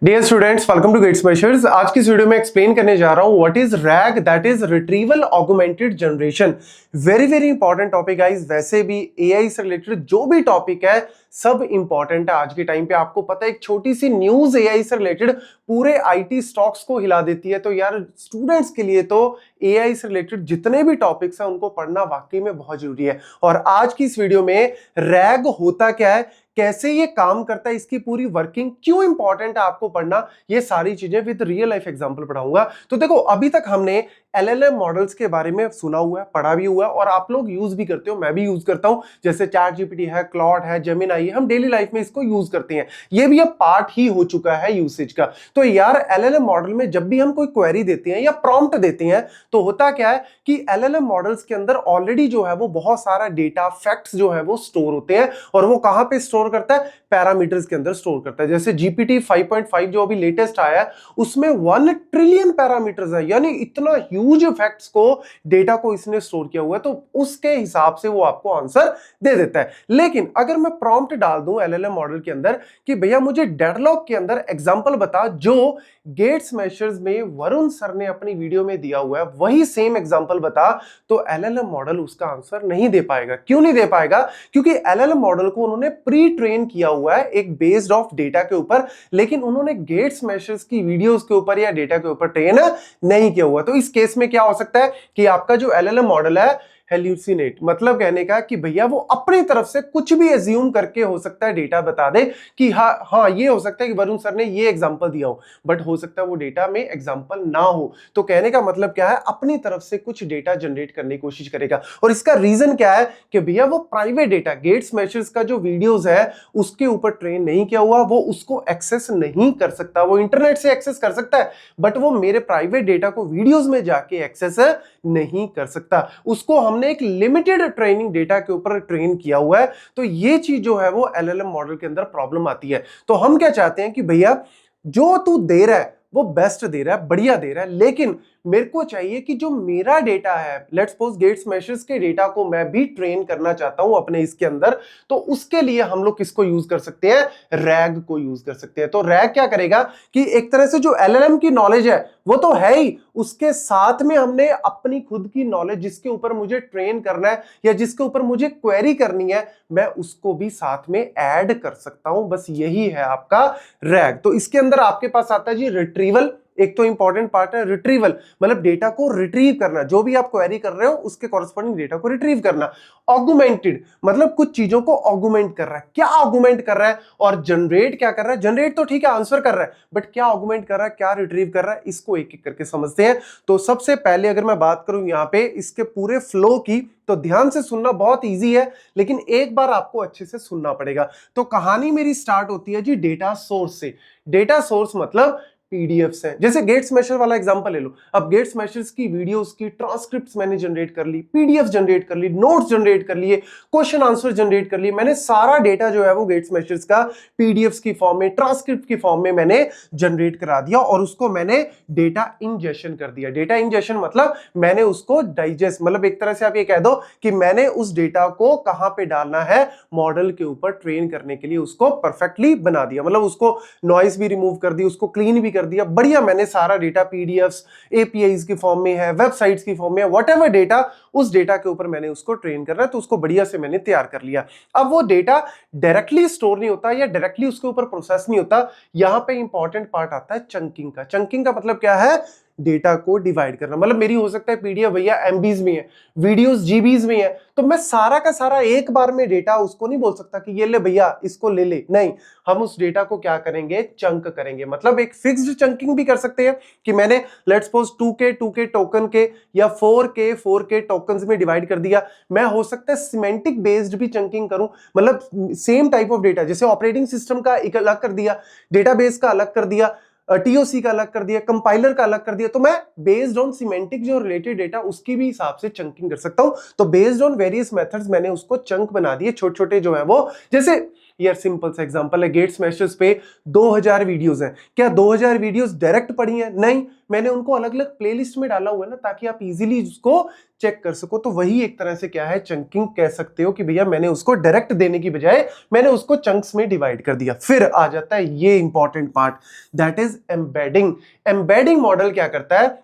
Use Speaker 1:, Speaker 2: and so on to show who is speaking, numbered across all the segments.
Speaker 1: Dear students, welcome to gates measures. आज की इस वीडियो में एक्सप्लेन करने जा रहा हूं what is rag, that is retrieval augmented generation. Very very important topic guys. वैसे भी एआई से रिलेटेड जो भी टॉपिक है सब इंपॉर्टेंट है आज के टाइम पे। आपको पता है एक छोटी सी न्यूज एआई से रिलेटेड पूरे आईटी स्टॉक्स को हिला देती है। तो यार स्टूडेंट्स के लिए तो एआई से रिलेटेड जितने भी टॉपिक्स हैं उनको पढ़ना वाकई में बहुत जरूरी है। और आज की इस वीडियो में रैग होता क्या है, कैसे ये काम करता है, इसकी पूरी वर्किंग क्यों इंपॉर्टेंट है आपको पढ़ना, ये सारी चीजें विद रियल लाइफ एग्जांपल पढ़ाऊंगा। तो देखो, अभी तक हमने एलएलएम मॉडल्स के बारे में सुना हुआ है, पढ़ा भी हुआ है और आप लोग यूज भी करते हो, मैं भी यूज करता हूं। जैसे चैट जीपीटी है, क्लॉड है, जेमिनाई है, हम डेली लाइफ में इसको यूज करते हैं। ये भी अब पार्ट ही हो चुका है यूसेज का। तो यार एलएलएम मॉडल में जब भी हम कोई क्वेरी देते हैं या प्रॉम्प्ट देते हैं तो होता क्या है कि एलएलएम मॉडल्स के अंदर ऑलरेडी जो है वो बहुत सारा डेटा, फैक्ट्स जो है वो स्टोर होते हैं। और वो कहां पे स्टोर करता है? पैरामीटर्स के अंदर स्टोर करता है। जैसे जीपीटी 5.5 जो अभी लेटेस्ट आया है उसमें 1 ट्रिलियन पैरामीटर्स है, यानी इतना ह्यूज फैक्ट्स को, डेटा को इसने स्टोर किया हुआ है। तो उसके हिसाब से वो आपको आंसर दे देता है। लेकिन अगर मैं प्रॉम्प्ट डाल दूं एलएलएम मॉडल के अंदर कि भैया मुझे डेडलॉक के अंदर एग्जांपल बता जो गेट्स मेशर्स में वरुण सर ने अपनी वीडियो में दिया हुआ है, वही सेम एग्जांपल बता, तो एलएलएम मॉडल उसका आंसर नहीं दे पाएगा। क्यों नहीं दे पाएगा? क्योंकि एलएलएम मॉडल को उन्होंने प्री ट्रेन किया हुआ है एक बेस्ड ऑफ डेटा के ऊपर, लेकिन उन्होंने गेट्स मेशर्स की वीडियोस के ऊपर या डेटा के ऊपर ट्रेन नहीं किया हुआ। तो इस केस में क्या हो सकता है कि आपका जो एलएलएम मॉडल है हेल्यूसिनेट, मतलब कहने का कि भैया वो अपनी तरफ से कुछ भी एज्यूम करके हो सकता है डेटा बता दे कि हाँ ये हो सकता है कि वरुण सर ने ये एग्जांपल दिया हो, बट हो सकता है वो डेटा में एग्जांपल ना हो। तो कहने का मतलब क्या है, अपनी तरफ से कुछ डेटा जनरेट करने की कोशिश करेगा। और इसका रीजन क्या है कि भैया वो प्राइवेट डेटा, गेट्स मेशर्स का जो वीडियोस है उसके ऊपर ट्रेन नहीं किया हुआ, वो उसको एक्सेस नहीं कर सकता। वो इंटरनेट से एक्सेस कर सकता है बट वो मेरे प्राइवेट डेटा को वीडियोस में जाके एक्सेस नहीं कर सकता। उसको हमने एक लिमिटेड ट्रेनिंग डेटा के ऊपर ट्रेन किया हुआ है। तो ये चीज जो है वो एलएलएम मॉडल के अंदर प्रॉब्लम आती है। तो हम क्या चाहते हैं कि भैया जो तू दे रहा है वो बेस्ट दे रहा है, बढ़िया दे रहा है, लेकिन मेरे को चाहिए कि जो मेरा डेटा है, लेट्स सपोज गेट्स मेशर्स के डेटा को मैं भी ट्रेन करना चाहता हूं अपने इसके अंदर, तो उसके लिए हम लोग किसको यूज कर सकते हैं? रैग को यूज कर सकते हैं। तो रैग क्या करेगा कि एक तरह से जो एलएलएम की नॉलेज है वो तो है ही, उसके साथ में हमने अपनी खुद की नॉलेज जिसके ऊपर मुझे ट्रेन करना है या जिसके ऊपर मुझे क्वेरी करनी है, मैं उसको भी साथ में ऐड कर सकता हूं। बस यही है आपका रैग। तो इसके अंदर आपके पास आता है जी रिट्रीवल। एक तो इंपॉर्टेंट पार्ट है रिट्रीवल, मतलब डेटा को रिट्रीव करना, जो भी आप क्वेरी कर रहे हो उसके कॉरस्पॉन्डिंग डेटा को रिट्रीव करना। ऑगुमेंटेड मतलब कुछ चीजों को ऑगुमेंट कर रहा है। क्या ऑगुमेंट कर रहा है? और जनरेट क्या कर रहा है? जनरेट तो ठीक है, आंसर कर रहा है, बट क्या ऑगुमेंट कर रहा है, क्या रिट्रीव कर रहा है, इसको एक एक करके समझते हैं। तो सबसे पहले अगर मैं बात करूं यहां पे इसके पूरे फ्लो की, तो ध्यान से सुनना, बहुत इजी है लेकिन एक बार आपको अच्छे से सुनना पड़ेगा। तो कहानी मेरी स्टार्ट होती है जी डेटा सोर्स से। डेटा सोर्स मतलब पीडीएफ्स हैं। जैसे गेट्स मेशर वाला एग्जांपल ले लो। अब गेट्स मेशर्स की वीडियोस की ट्रांसक्रिप्ट्स मैंने जनरेट कर ली, पीडीएफ जनरेट कर ली, नोट्स जनरेट कर लिए, क्वेश्चन आंसर जनरेट कर लिए। मैंने सारा डेटा जो है वो गेट्स मेशर्स का पीडीएफ्स की फॉर्म में, ट्रांसक्रिप्ट की फॉर्म में मैंने जनरेट करा दिया और उसको मैंने डेटा इंजेशन कर दिया। डेटा इंजेशन मतलब मैंने उसको डाइजेस्ट, मतलब एक तरह से आप ये कह दो कि मैंने उस डेटा को कहां पे डालना है, मॉडल के ऊपर ट्रेन करने के लिए उसको परफेक्टली बना दिया। मतलब उसको नॉइस भी रिमूव कर दी, उसको क्लीन भी दिया, बढ़िया। मैंने सारा डेटा पीडीएफ्स, एपीआईज की फॉर्म में है, वेबसाइट्स की फॉर्म में है, व्हाटएवर डेटा, उस डेटा के ऊपर मैंने उसको ट्रेन करना है, तो उसको बढ़िया से मैंने तैयार कर लिया। अब वो डेटा डायरेक्टली स्टोर नहीं होता या डायरेक्टली उसके ऊपर प्रोसेस नहीं होता। यहां पे इंपॉर्टेंट पार्ट आता है चंकिंग का। चंकिंग का मतलब क्या है? डेटा को डिवाइड करना। मतलब मेरी हो सकता है पीडीएफ भैया एमबीज में है, वीडियोस जीबीज में है, तो मैं सारा का सारा एक बार में डेटा उसको नहीं बोल सकता कि ये ले भैया इसको ले ले। नहीं, हम उस डेटा को क्या करेंगे? चंक करेंगे। मतलब एक फिक्स्ड चंकिंग भी कर सकते हैं कि मैंने लेट्स सपोज 2K टोकन के या 4K टोकन्स में डिवाइड कर दिया। मैं हो सकता है सिमेंटिक बेस्ड भी चंकिंग करूं, मतलब सेम टाइप ऑफ डेटा, जैसे ऑपरेटिंग सिस्टम का एक अलग कर दिया, डेटाबेस का अलग कर दिया, टीओसी का अलग कर दिया, कंपाइलर का अलग कर दिया। तो मैं बेस्ड ऑन सिमेंटिक जो रिलेटेड डेटा उसकी भी हिसाब से चंकिंग कर सकता हूं। तो बेस्ड ऑन वेरियस मेथड्स मैंने उसको चंक बना दिए, छोटे छोटे जो है वो। जैसे यार सिंपल सा एग्जांपल है, गेट स्मैशर्स पे 2000 वीडियोस हैं, क्या 2000 वीडियोस डायरेक्ट पढ़ी हैं? नहीं, मैंने उनको अलग अलग प्लेलिस्ट में डाला हुआ है ना, ताकि आप इजीली उसको चेक कर सको। तो वही एक तरह से क्या है, चंकिंग कह सकते हो कि भैया मैंने उसको डायरेक्ट देने की बजाय मैंने उसको चंक्स में डिवाइड कर दिया। फिर आ जाता है ये important part, that is embedding. Embedding model क्या करता है,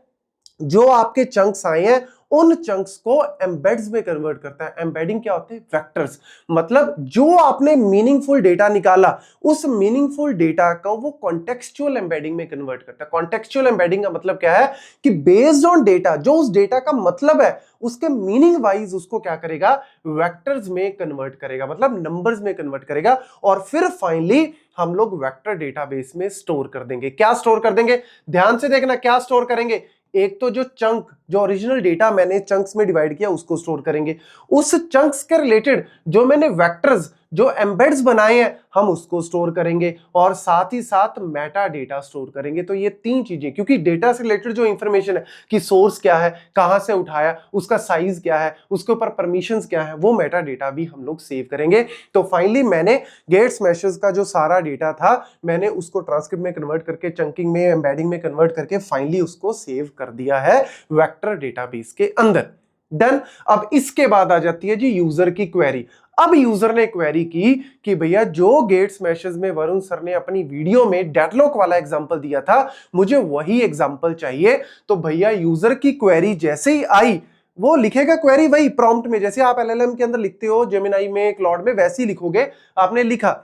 Speaker 1: जो आपके चंक्स आए हैं उन चंक्स को एम्बेड्स में कन्वर्ट करता है। एम्बेडिंग क्या होते हैं, वेक्टर्स, मतलब जो आपने मीनिंगफुल डेटा निकाला उस मीनिंगफुल डेटा को वो कॉन्टेक्सचुअल एम्बेडिंग में कन्वर्ट करता है। कॉन्टेक्सचुअल एम्बेडिंग का मतलब क्या है कि बेस्ड ऑन डेटा, जो उस डेटा का मतलब है उसके मीनिंग वाइज उसको क्या करेगा, वेक्टर्स में कन्वर्ट करेगा, मतलब नंबर्स में कन्वर्ट करेगा, और फिर फाइनली हम लोग वेक्टर डेटाबेस में स्टोर कर देंगे। क्या स्टोर कर देंगे, ध्यान से देखना, क्या स्टोर करेंगे, एक तो जो चंक, जो ओरिजिनल डेटा मैंने चंक्स में डिवाइड किया उसको स्टोर करेंगे, उस चंक्स के रिलेटेड जो मैंने वेक्टर्स, जो एम्बेड्स बनाए हैं हम उसको स्टोर करेंगे, और साथ ही साथ मेटा डेटा स्टोर करेंगे। तो ये तीन चीजें, क्योंकि डेटा से रिलेटेड जो इंफॉर्मेशन है कि सोर्स क्या है, कहां से उठाया, उसका साइज क्या है, उसके ऊपर परमिशंस क्या है, वो मेटा डेटा भी हम लोग सेव करेंगे। तो फाइनली मैंने गेट स्मैशर्स का जो सारा डेटा था मैंने उसको ट्रांसक्रिप्ट में कन्वर्ट करके, चंकिंग में, एम्बेडिंग में कन्वर्ट करके फाइनली उसको सेव कर दिया है वेक्टर डेटाबेस के अंदर। डन। अब इसके बाद आ जाती है जी यूजर की क्वेरी। अब यूजर ने क्वेरी की कि भैया जो गेट स्मैशर्स में वरुण सर ने अपनी वीडियो में डेडलॉक वाला एग्जांपल दिया था, मुझे वही एग्जांपल चाहिए। तो भैया यूजर की क्वेरी जैसे ही आई, वो लिखेगा क्वेरी वही प्रॉम्प्ट में, जैसे आप एलएलएम के अंदर लिखते हो, जेमिनाई में, क्लॉड में, वैसे ही लिखोगे। आपने लिखा,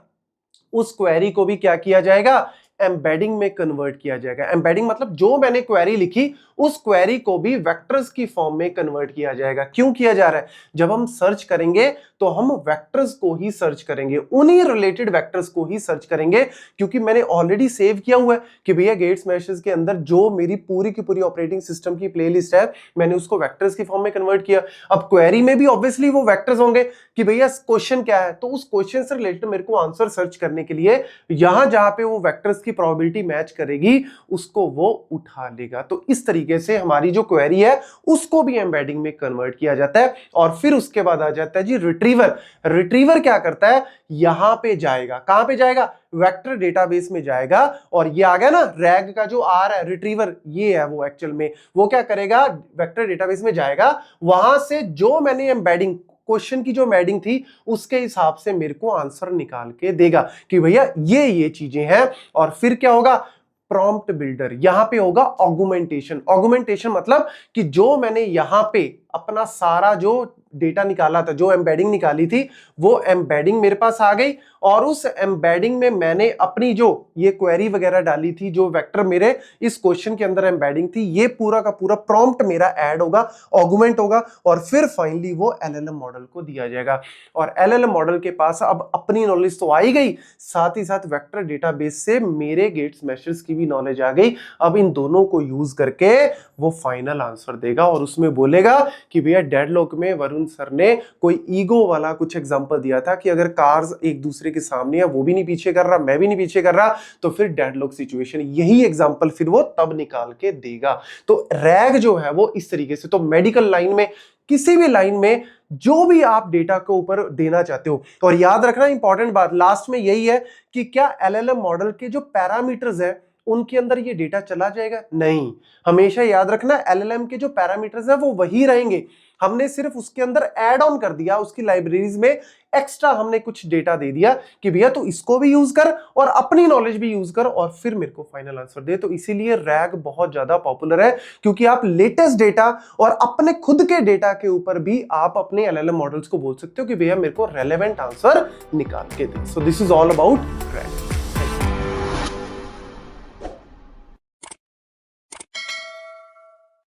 Speaker 1: उस क्वेरी को भी क्या किया जाएगा, एम्बेडिंग में कन्वर्ट किया जाएगा। एम्बेडिंग मतलब जो मैंने क्वेरी लिखी उस क्वेरी को भी वेक्टर्स की फॉर्म में कन्वर्ट किया जाएगा। क्यों किया जा रहा है, जब हम सर्च करेंगे तो हम वेक्टर्स को ही सर्च करेंगे, उन्हीं रिलेटेड वेक्टर्स को ही सर्च करेंगे, क्योंकि मैंने ऑलरेडी सेव किया हुआ है कि भैया गेट स्मैशर्स के अंदर जो मेरी पूरी की पूरी ऑपरेटिंग सिस्टम की प्लेलिस्ट है मैंने उसको वेक्टर्स की फॉर्म में कन्वर्ट किया। अब क्वेरी में भी ऑब्वियसली वो वेक्टर्स होंगे कि भैया क्वेश्चन क्या है, तो उस क्वेश्चन से रिलेटेड मेरे को आंसर सर्च करने के लिए यहां जहां पे वो वेक्टर्स की प्रोबेबिलिटी मैच करेगी उसको वो उठा लेगा। तो इस तरीके से हमारी जो क्वेरी है उसको भी एम्बेडिंग में कन्वर्ट किया जाता है। और फिर उसके बाद आ जाता है जी रिट्रीवर। रिट्रीवर क्या करता है, यहां पे जाएगा, कहां पे जाएगा, वेक्टर डेटाबेस में जाएगा, और ये आ गया ना रैग का जो आर है, रिट्रीवर ये है, वो एक्चुअल में वो क्या करेगा, वेक्टर डेटाबेस में जाएगा, वहां से जो मैंने एम्बेडिंग क्वेश्चन की जो एम्बेडिंग थी उसके हिसाब से मेरे को आंसर निकाल के देगा कि भैया ये चीजें हैं। और फिर क्या होगा, प्रॉम्प्ट बिल्डर, यहां पे होगा ऑगुमेंटेशन। ऑगुमेंटेशन मतलब कि जो मैंने यहां पे अपना सारा जो डेटा निकाला था, जो एम्बेडिंग निकाली थी, वो एम्बेडिंग मेरे पास आ गई, और उस एम्बेडिंग में मैंने अपनी जो ये क्वेरी वगैरह डाली थी, जो वेक्टर मेरे इस क्वेश्चन के अंदर एम्बेडिंग थी, ये पूरा का पूरा प्रॉम्प्ट मेरा ऐड होगा, ऑगुमेंट होगा, और फिर फाइनली वो एलएलएम मॉडल को दिया जाएगा। और एलएलएम मॉडल के पास अब अपनी नॉलेज तो आ ही गई, साथ ही साथ वेक्टर डेटाबेस से मेरे गेट स्मैशर्स की भी नॉलेज आ गई। अब इन दोनों को यूज करके वो फाइनल आंसर देगा, और उसमें बोलेगा कि भैया डेडलॉक में वरुण सर ने कोई ईगो वाला कुछ एग्जांपल दिया था कि अगर कार्स एक दूसरे के सामने है, वो भी नहीं पीछे कर रहा, मैं भी नहीं पीछे कर रहा, तो फिर डेडलॉक सिचुएशन, यही एग्जांपल फिर वो तब निकाल के देगा। तो रैग जो है वो इस तरीके से, तो मेडिकल लाइन में, किसी भी लाइन में जो भी आप डेटा के ऊपर देना चाहते हो, और याद रखना इंपॉर्टेंट बात लास्ट में यही है कि क्या एलएलएम मॉडल के जो पैरामीटर्स है उनके अंदर ये डेटा चला जाएगा, नहीं। हमेशा याद रखना एलएलएम के जो पैरामीटर्स है वो वही रहेंगे, हमने सिर्फ उसके अंदर ऐड ऑन कर दिया, उसकी लाइब्रेरीज में एक्स्ट्रा हमने कुछ डेटा दे दिया कि भैया तू इसको भी यूज कर और अपनी नॉलेज भी यूज कर और फिर मेरे को फाइनल आंसर दे। तो इसीलिए रैग बहुत ज्यादा पॉपुलर है, क्योंकि आप लेटेस्ट डेटा और अपने खुद के डेटा के ऊपर भी आप अपने एलएलएम मॉडल्स को बोल सकते हो कि भैया मेरे को रेलेवेंट आंसर निकाल के दे। So this is all about rag.